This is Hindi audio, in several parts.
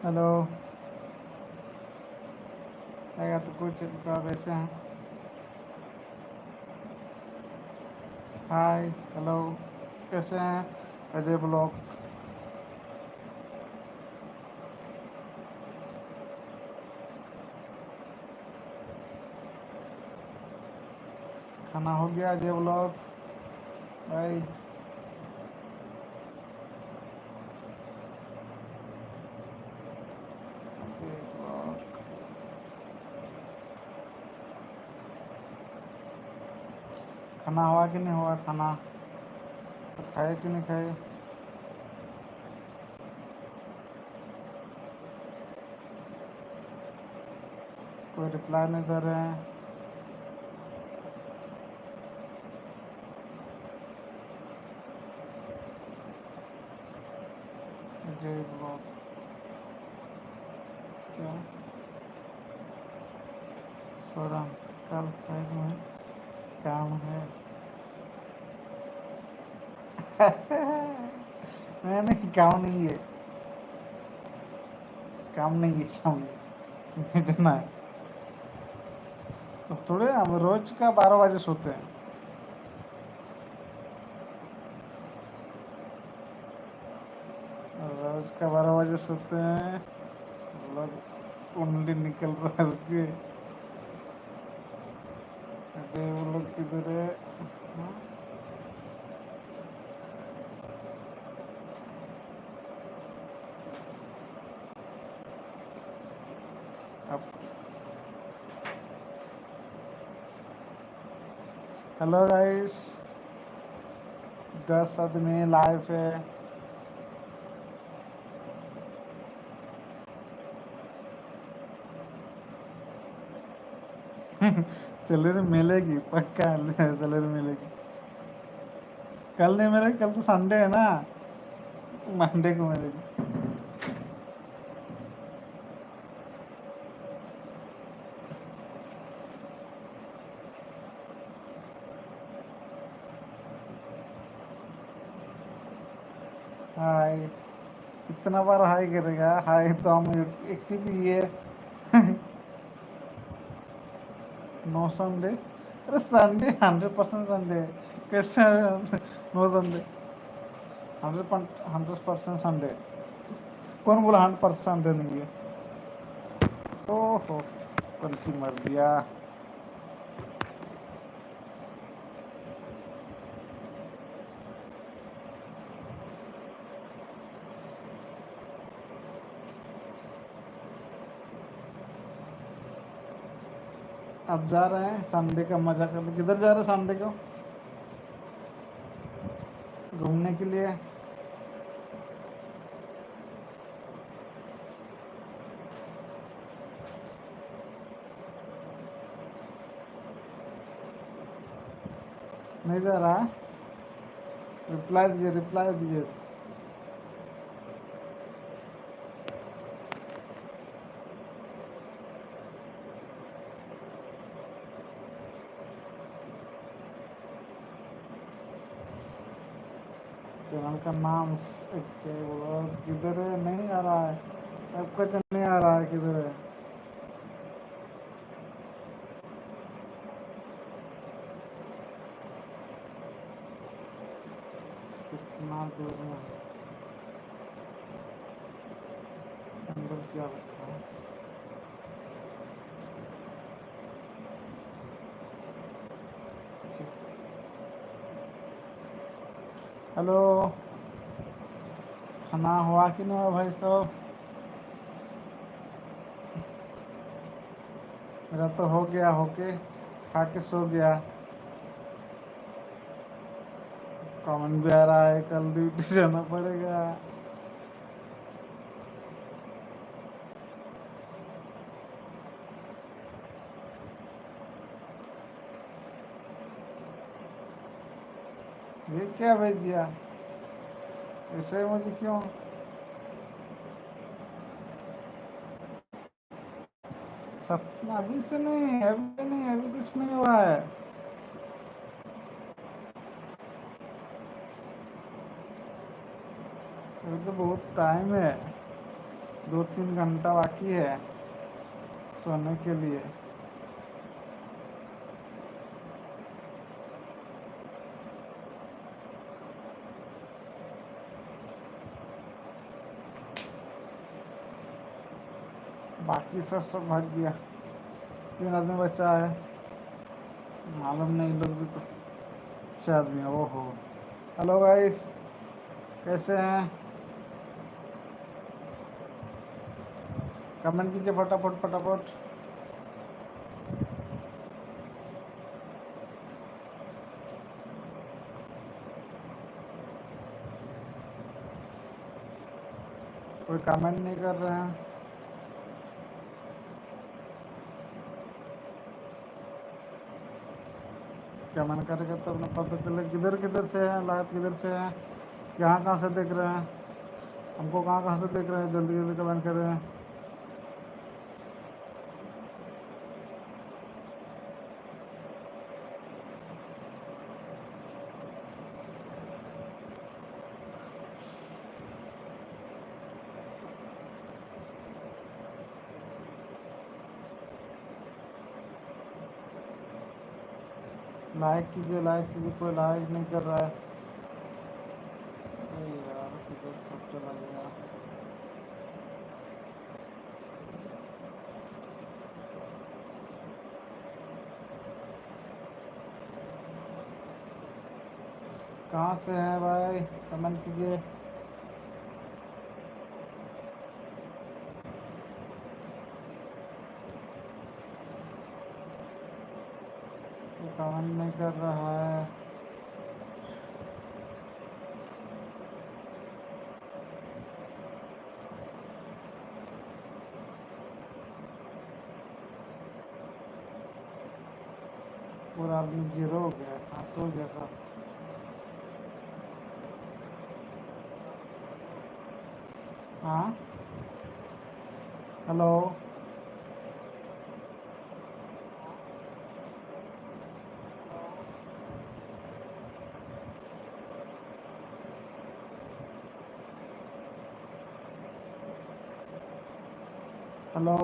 हेलो। आएगा तो कुछ कैसे हैं? हाय। हेलो। कैसे हैं? अजय ब्लॉग। खाना हो गया अजय ब्लॉग? भाई। अजय ब्लॉग। खाना हुआ कि नहीं हुआ? खाना तो खाए कि नहीं खाए? कोई रिप्लाई नहीं दे रहे हैं। अजय ब्लॉग। क्या? सोरम। कल साइड में काम है। नहीं नहीं, काम नहीं है। काम नहीं है, काम नहीं इतना है। तो थोड़े हम रोज का 12 बजे सोते हैं। रोज का 12 बजे सोते हैं। लोग कुंडली निकल रहा है। अरे वो लोग किधर है? हाँ? अब हेलो गाइस। 10 आदमी लाइव है। सैलरी मिलेगी पक्का। सैलरी मिलेगी। कल नहीं मिलेगी, कल तो संडे है ना। मंडे को मिलेगी। हाय। इतना बार हाई करेगा? हाय तो हम एक्टिव ही है। No Sunday? अरे संडे 100% संडे। कैसे? No Sunday? 100% संडे। कौन बोला 100% संडे नहीं है? ओहो। कल की मर दिया। अब जा रहे हैं संडे का मजा करने। किधर जा रहे हैं संडे को? घूमने के लिए? नहीं जा रहा है? रिप्लाई दीजिए, रिप्लाई दीजिए। चैनल का नाम किधर है? नहीं आ रहा है। आपका चैनल नहीं आ रहा है, किधर है? कितना दूर में अंदर क्या रखा है? हेलो। खाना हुआ कि नहीं हुआ भाई साहब? मेरा तो हो गया, होके खा के सो गया। कमेंट भी आ रहा है कल ड्यूटी जाना पड़ेगा। ये क्या भेज दिया? ऐसे मुझे क्यों? सपना अभी से नहीं, अभी नहीं, अभी कुछ नहीं हुआ है। अभी तो बहुत टाइम है। 2-3 घंटा बाकी है सोने के लिए। बाकी सब भाग गया। 3 आदमी बचा है। मालूम नहीं लोग भी कुछ 6 आदमी। ओहो। हेलो गाइस, कैसे हैं? कमेंट कीजिए फटाफट फटाफट। कोई कमेंट नहीं कर रहे हैं। कमेंट करेगा तब ना पता चले किधर किधर से है, लाइव किधर से है, कहाँ से देख रहे हैं, हमको कहाँ से देख रहे हैं। जल्दी जल्दी कमेंट करें। लाइक कीजिए, कोई लाइक नहीं कर रहा है। अरे यार किधर सब चला गया। कहाँ से है भाई? कमेंट कीजिए। कोई कमेंट नहीं कर रहा है। पूरा आदमी जीरो हो गया। हाँ, सो गया सब। हाँ, हेलो। हेलो।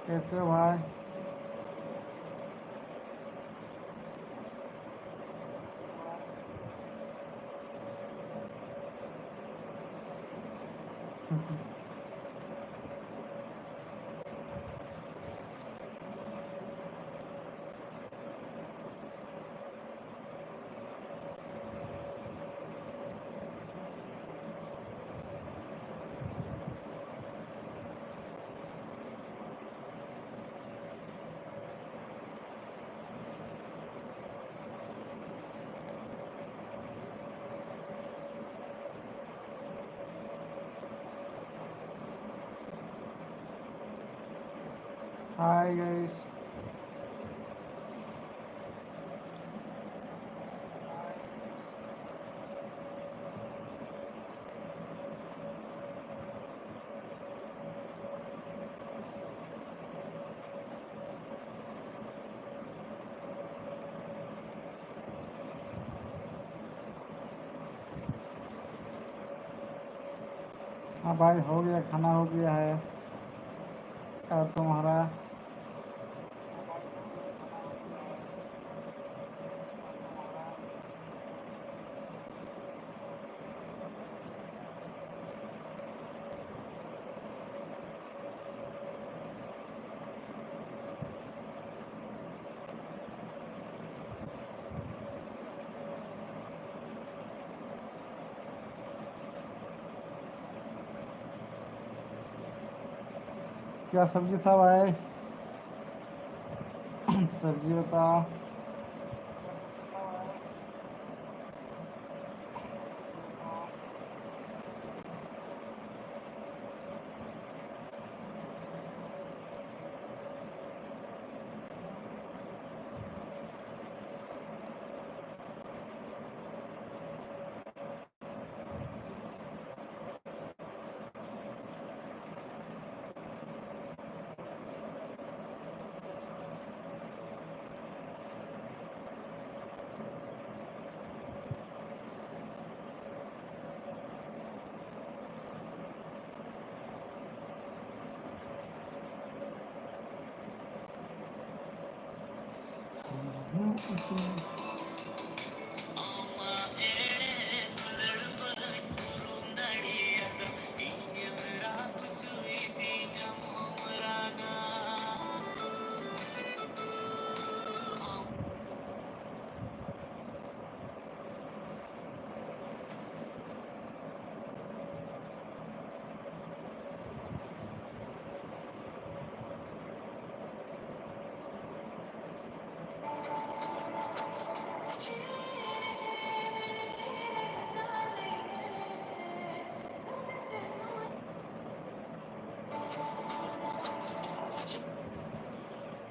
कैसे हो भाई? Hi guys. हाँ भाई, हो गया, खाना हो गया है। और तुम्हारा? क्या सब्जी था भाई? सब्जी बताओ।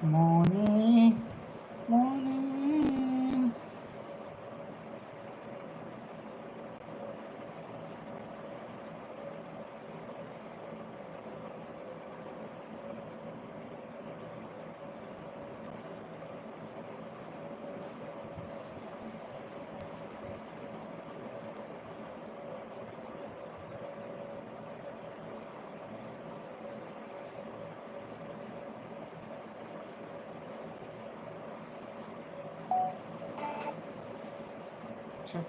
Morning, morning. Check.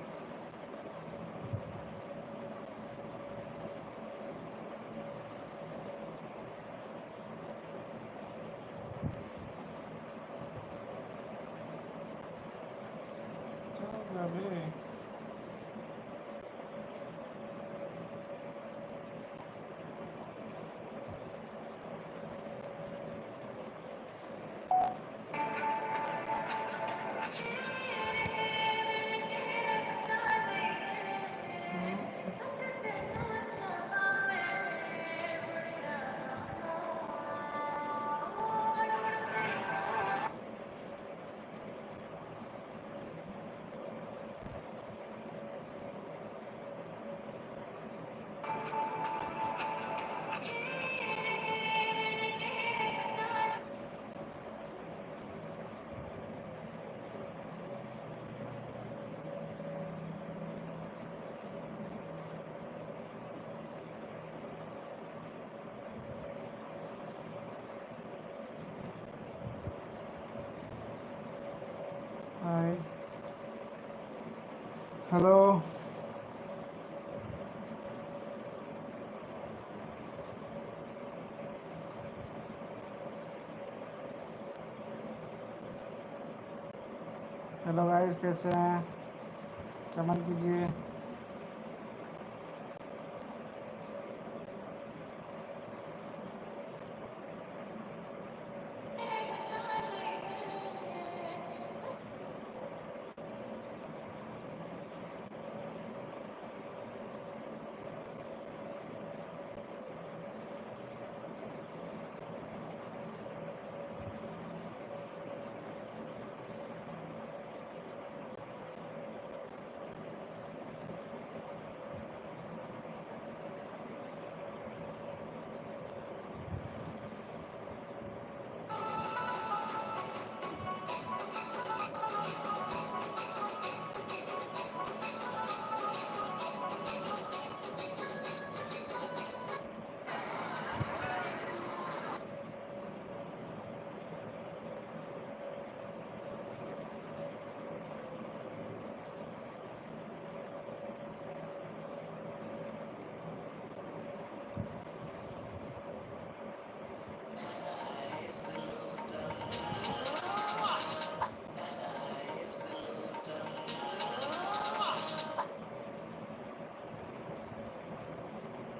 Hi. Hello. Hello guys, कैसे हैं? कमेंट कीजिए।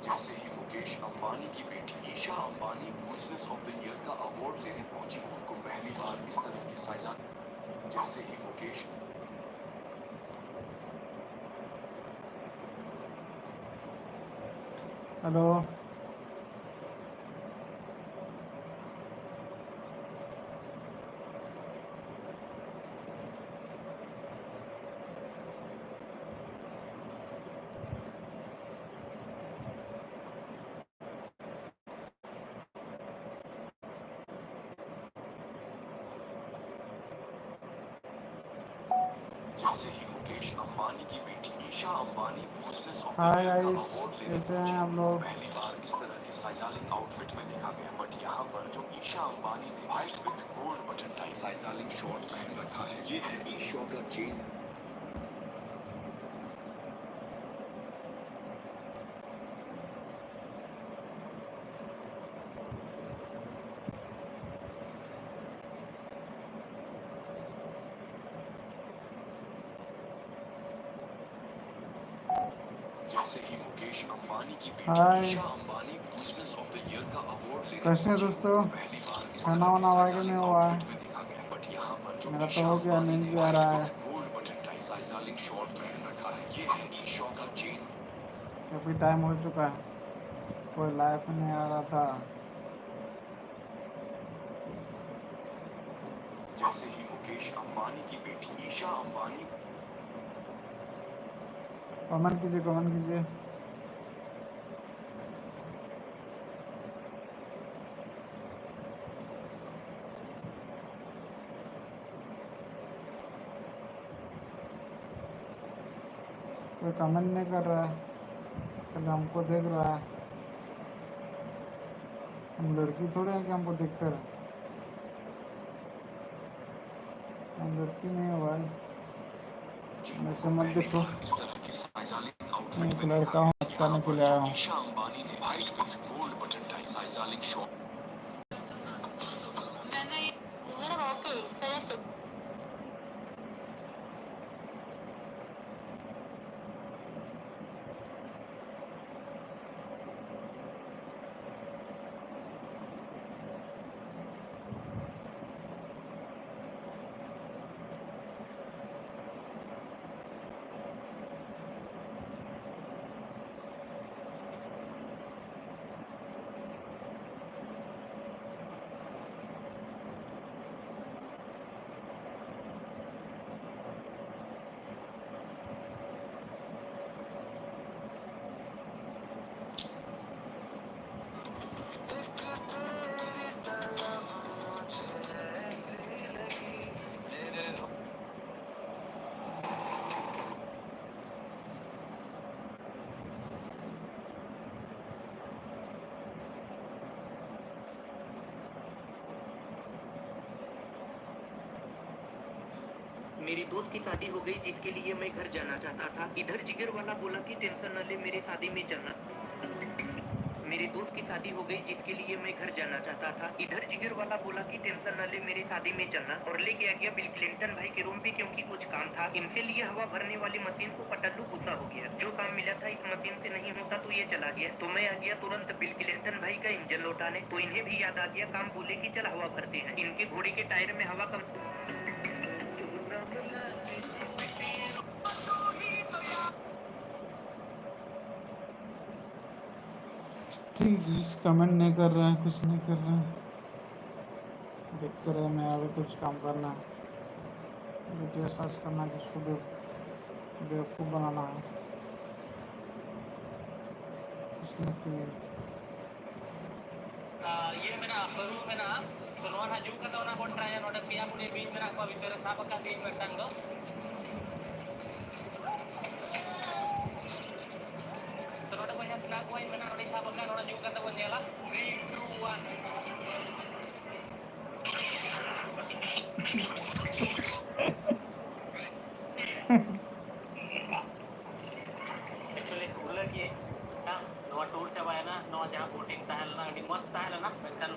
जैसे ही मुकेश अंबानी की बेटी Isha Ambani business of the year का अवार्ड लेने पहुंची, उनको पहली बार इस तरह की साइजा। जैसे ही मुकेश हेलो। जैसे ही मुकेश अंबानी की बेटी Isha Ambani business of the hi year का गाइस, अवार्ड लेने कैसे हैं पहुंची, आप उनको लोग? पहली बार इस तरह की साइजालिंग आउटफिट में देखा गया, बट यहाँ पर जो ईशा अंबानी ने white with gold button tie साइजालिंग शॉर्ट पहन रखा है, ये है ईशा का चेन। जैसे ही मुकेश अंबानी की बेटी hi, Isha Ambani business of the year का अवार्ड लेने कैसे हैं पहुंची, दोस्तों? उनको पहली बार इस खाना तरह के वाना हुआ कि नहीं साइजालिंग हुआ? आउटफिट में देखा गया, बट यहाँ पर जो मेरा तो ईशा हो गया, अंबानी नींद ने भी आ व्हाइट रहा है। विथ गोल्ड बटन टाई साइजालिंग शॉर्ट पहन रखा है, ये है ईशा का चेन। काफ़ी टाइम हो चुका है, कोई लाइफ नहीं आ रहा था। जैसे ही मुकेश अंबानी की बेटी ईशा अंबानी कमेंट कीजिए, कमेंट कीजिए। कोई कमेंट नहीं कर रहा है, खाली हमको देख रहा है। हम लड़की थोड़े हैं कि हमको देखते रहे। हम लड़की नहीं है भाई, जी वैसे को मत पहली देखो। बार इस तरह के साइजालिंग मैं आउटफिट एक में देखा लड़का हूँ, गया, बात यहाँ करने के पर लिए जो आया हूँ। ईशा अंबानी ने white with gold button tie साइजालिंग शॉर्ट मेरी दोस्त की शादी हो गई जिसके लिए मैं घर जाना चाहता था। इधर जिगर वाला बोला कि टेंशन न ले, मेरे शादी में चलना। मेरी दोस्त की शादी हो गई जिसके लिए मैं घर जाना चाहता था। इधर जिगर वाला बोला कि टेंशन न ले, मेरे शादी में चलना, और लेके आ गया बिल क्लिंटन भाई के रूम पे, क्योंकि कुछ काम था। इनसे लिए हवा भरने वाली मशीन को पटल्लू गुस्सा हो गया। जो काम मिला था इस मशीन से नहीं होता तो ये चला गया। तो मैं आ गया तुरंत बिल क्लिंटन भाई का इंजन लौटाने। तो इन्हें भी याद आ गया काम, बोले कि चल हवा भरते हैं। इनके घोड़े के टायर में हवा कम। ठीक है, कमेंट नहीं कर रहे हैं, कुछ नहीं कर रहे हैं। देखते रहे, मैं अभी कुछ काम करना है, वीडियो सर्च करना है, जिसको बेवकूफ़ बनाना है। इसने कि ये मेरा baru मेरा keluar haju kata orang kontra yang ada pihak udah bin menak ko bicara sapa ka bin metang do terus ada banyak snack ko menak ada sapa ka orang juga kata banyala 3 2 1 actually ulah ki nah no tour cabayana no jaha boating tahelna di mast tahelna menkan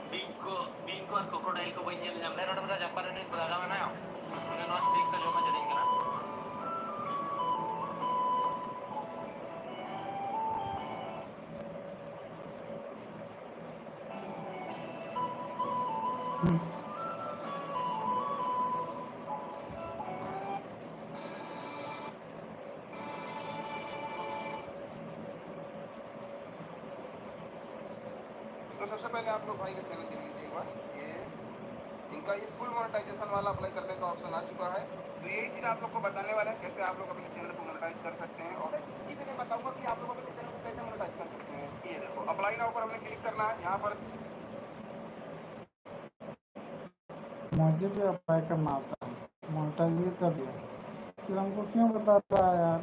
Bingko और क्रोकोडाइल को बन जेल जमले रोड पर जंपर ने बगा ना उन्हें नॉन स्टिक का जो मजा देंगे ना तो सबसे पहले आप लोग भाई का चैनल देख लीजिए एक बार। ये इनका ये फुल मोनेटाइजेशन वाला अप्लाई करने का ऑप्शन आ चुका है। तो यही चीज़ आप लोग को बताने वाला है कैसे आप लोग अपने चैनल को मोनेटाइज कर सकते हैं, और ये भी मैं बताऊंगा कि आप लोग अपने चैनल को कैसे मोनेटाइज कर सकते हैं। ये देखो अप्लाई नाउ पर हमने क्लिक करना है। यहाँ पर मुझे भी अप्लाई करना आता है, मोनेटाइज भी कर दिया, फिर हमको क्यों बता रहा है यार?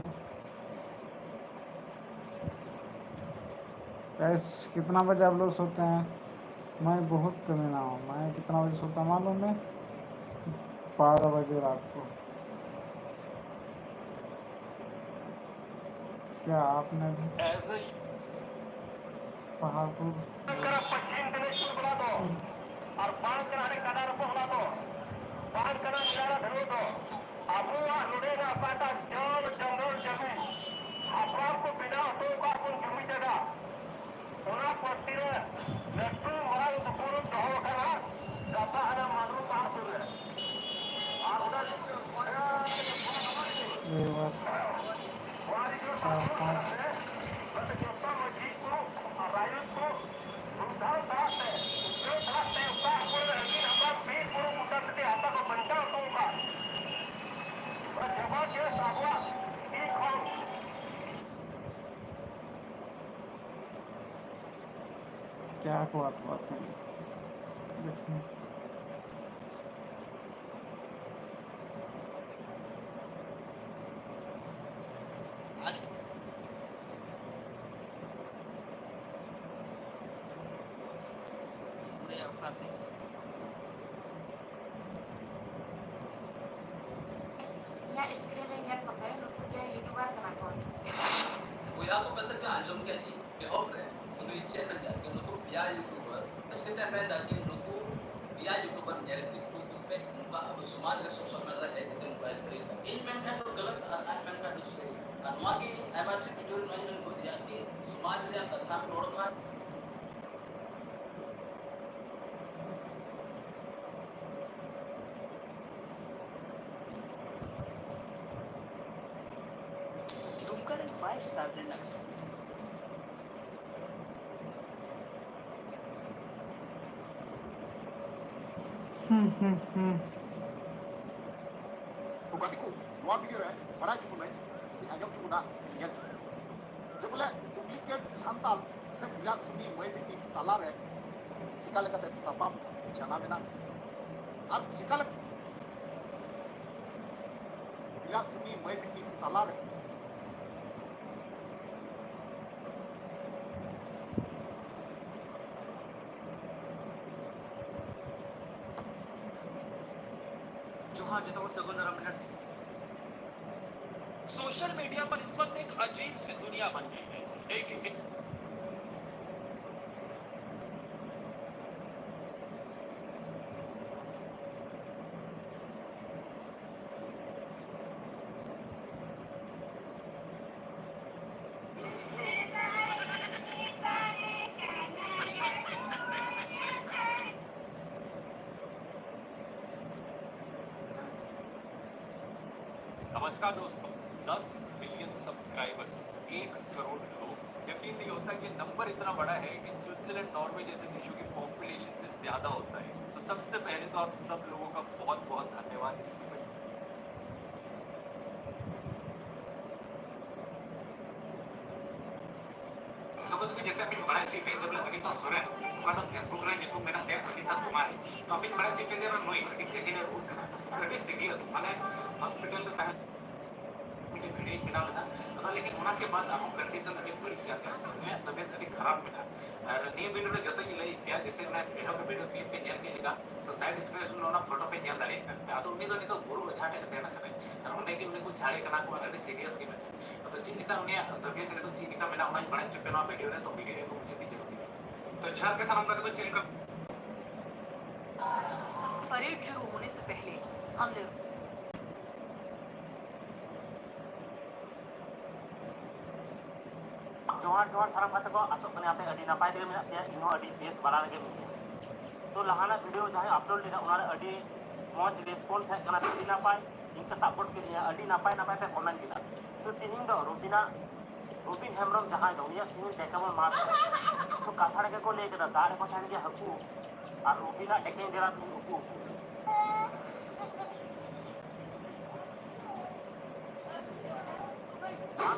गैस कितना बजे आप लोग सोते हैं? मैं बहुत कमीना हूँ। मैं कितना बजे सोता हूँ मालूम है? 12 बजे रात को। क्या आपने भी एज अ पहाड़पुर पश्चिम दिनेश्वर बुला दो और बांध कराने कनार को बुला दो बांध करा निराला धरो दो अबुआ लुड़ेगा पाटा जल जंगल जमीन अपराध को बिना हो का कुछ जमी जगह उना पट्टी लट्टू मराई दुपुर दहो करा गता हरा मानू पास है और उधर ये बात 4-5 क्या बात है देखिए। Ya screening yan pakai ya youtuber kenapa? Kuya ko basta ka anjom ka di ke opre unu iche na ja ke nuku ya youtuber kita pe da ke nuku ya youtuber nyari tiktok पे उनका अब समाज का सोशल मीडिया है कि मोबाइल पर इन में का तो गलत और आज में का तो सही कानवा की एमआरटी वीडियो में को दिया कि समाज रे कथा रोड का Dumkaran 5 Saturday next. Bukatiku, mau video ya, mana cukup nih, si agam cukup na, si lihat. Jebule duplicate santal, sebelas seni mau bikin talar ya, sekali kata tapam, jangan bina. Ar sekali sebelas seni mau bikin talar ya. जोहार जितो को सगुन रमन सोशल मीडिया पर इस वक्त एक अजीब सी दुनिया बन गई है। एक नमस्कार दोस्तों, 10 मिलियन सब्सक्राइबर्स, 1 करोड़ लोग। यकीन नहीं होता कि नंबर इतना बड़ा है कि स्विट्जरलैंड, नॉर्वे जैसे देशों की पॉपुलेशन से ज्यादा होता है। तो सबसे पहले तो आप सब लोगों का बहुत बहुत धन्यवाद इसके लिए। तो जैसे अभी बड़ा चीज पेज जब लगी तो सुरे मतलब फेसबुक रे ᱧᱩᱛᱩᱢ ᱢᱮᱱᱟᱜ ᱛᱟᱭᱟ ᱯᱨᱚᱛᱤᱛᱟ ᱠᱩᱢᱟᱨ तो अभी बड़ा चीज पेज रे नुई टिके हिने रूट अभी सीरियस माने हॉस्पिटल में तहत भिड़ी बिना लेना तो लेकिन होना के बाद अब कंडीशन अभी पूरी क्या कर सकते हैं तबीयत अभी खराब मिला और नी वीडियो रे जतई लई या जैसे मैं वीडियो क्लिप पे नेल के लगा सो साइड स्क्रीन नो ना फोटो पे नेल दाड़े का तो उनी तो गुरु छाटे से ना करे और उन्हें कि उन्हें कुछ झाड़े कना को अभी सीरियस की तो चिंता उन्हें तबीयत रे तो चिंता मिला उन्हें बड़ा चुपे ना वीडियो रे तो वीडियो को मुझे भी जरूरी है तो झाड़ के सामने को चिल कर परेड शुरू होने से पहले हमने जोहार जोहार सारा कथा को आसो कने आपे अडी नपाय दे मेना ते इनो अडी बेस बड़ा लगे मिया तो लहाना वीडियो जहां अपलोड लेना उना अडी मौज रिस्पांस है कना ते नपाय इनका सपोर्ट के लिए अडी नपाय नपाय पे कमेंट किया तो तिहिन दो रूबिन हेमरम जहां दो या तिहिन देखाम मार तो कथा के को लेके दाड़े को थान जे हकू और रूबिना डेके जरा तुम उकू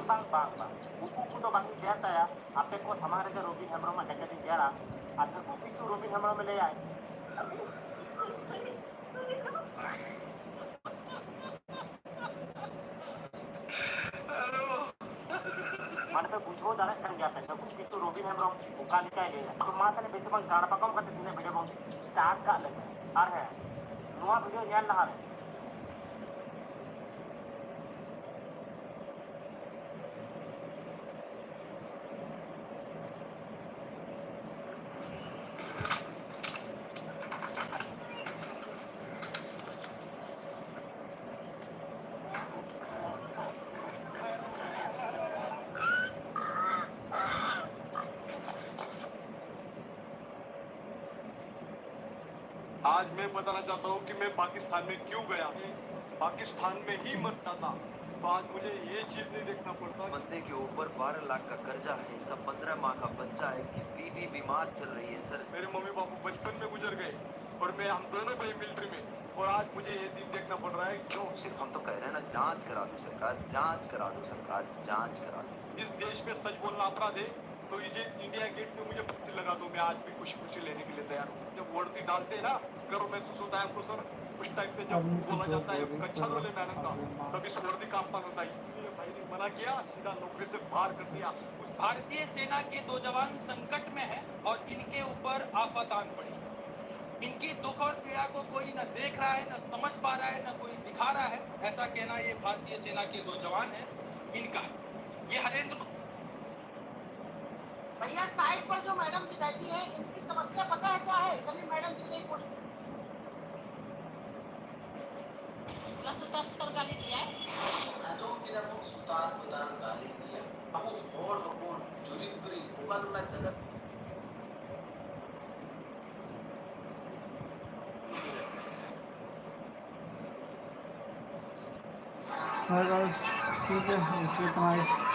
bang buku तो bang दिया या आपे को समारे के रूबिन हेमरम डेके दिन दिया आते को पिछु रूबिन हेमरम ले आए माने पे ᱛᱮ ᱵᱩᱡᱷᱟᱹᱣ ᱫᱟᱲᱮᱭᱟᱜ ᱠᱟᱱ ᱜᱮᱭᱟ ᱯᱮ ᱡᱚᱠᱷᱚᱱ ᱠᱤᱱᱛᱩ ᱨᱚᱵᱤᱱ ᱦᱮᱢᱵᱨᱚᱢ ᱚᱠᱟ ᱞᱮᱠᱟᱭ ᱞᱟᱹᱭᱟ ᱛᱚ ᱢᱟ ᱛᱟᱦᱞᱮ ᱵᱮᱥᱤ ᱵᱟᱝ ᱜᱟᱲ ᱯᱟᱠᱚᱢ ᱠᱟᱛᱮ ᱛᱤᱱᱟᱹᱜ ᱵᱷᱤᱰᱤᱭᱳ ᱵᱚᱱ ᱥᱴᱟर्ट ᱠᱟᱜ ᱞᱮᱜᱮ ᱟᱨ ᱦᱮᱸ ᱱᱚᱣᱟ ᱵᱷᱤᱰᱤᱭᱳ ᱧᱮᱞ ᱞᱟᱦᱟᱨᱮ आज मैं बताना चाहता हूँ कि मैं पाकिस्तान में क्यों गया, पाकिस्तान में ही मरना था, तो आज मुझे ये चीज नहीं देखना पड़ता। बंदे के ऊपर 12 लाख का कर्जा है, इसका 15 माह का बच्चा है, इसकी बीवी बीमार चल रही है सर। मेरे मम्मी पापा बचपन में गुजर गए और मैं हम दोनों भाई मिलिट्री में, और आज मुझे ये दिन देखना पड़ रहा है। क्यों? सिर्फ हम तो कह रहे हैं ना, जांच करा दो सरकार, जांच करा दो सरकार, जांच करा दो। इस देश में सच बोलना अपराध है, तो ये इंडिया गेट पे मुझे पत्ती लगा दो, मैं आज भी खुशी खुशी लेने के लिए तैयार हूँ। जब वर्दी डालते हैं ना, करो महसूस होता है आपको सर, उस टाइम पे जब बोला जाता है कच्छा धो ले मैडम का, तब इस वर्दी का अपमान होता है। इसलिए भाई ने मना किया, सीधा नौकरी से बाहर कर दिया। भारतीय सेना के 2 जवान संकट में हैं और इनके ऊपर आफत आन पड़ी। इनकी दुख और पीड़ा को कोई न देख रहा है, न समझ पा रहा है, न कोई दिखा रहा है। ऐसा कहना ये भारतीय सेना के 2 जवान हैं इनका। ये हरेंद्र भैया साइड पर जो मैडम जी बैठी है इनकी समस्या पता है क्या है? चलिए मैडम जी से ही पूछ। प्लस गाली दिया है जो किना को सुतार गाली दिया अब और चुरी उपालना जगत हाय गाइस, ठीक है, इतना ही।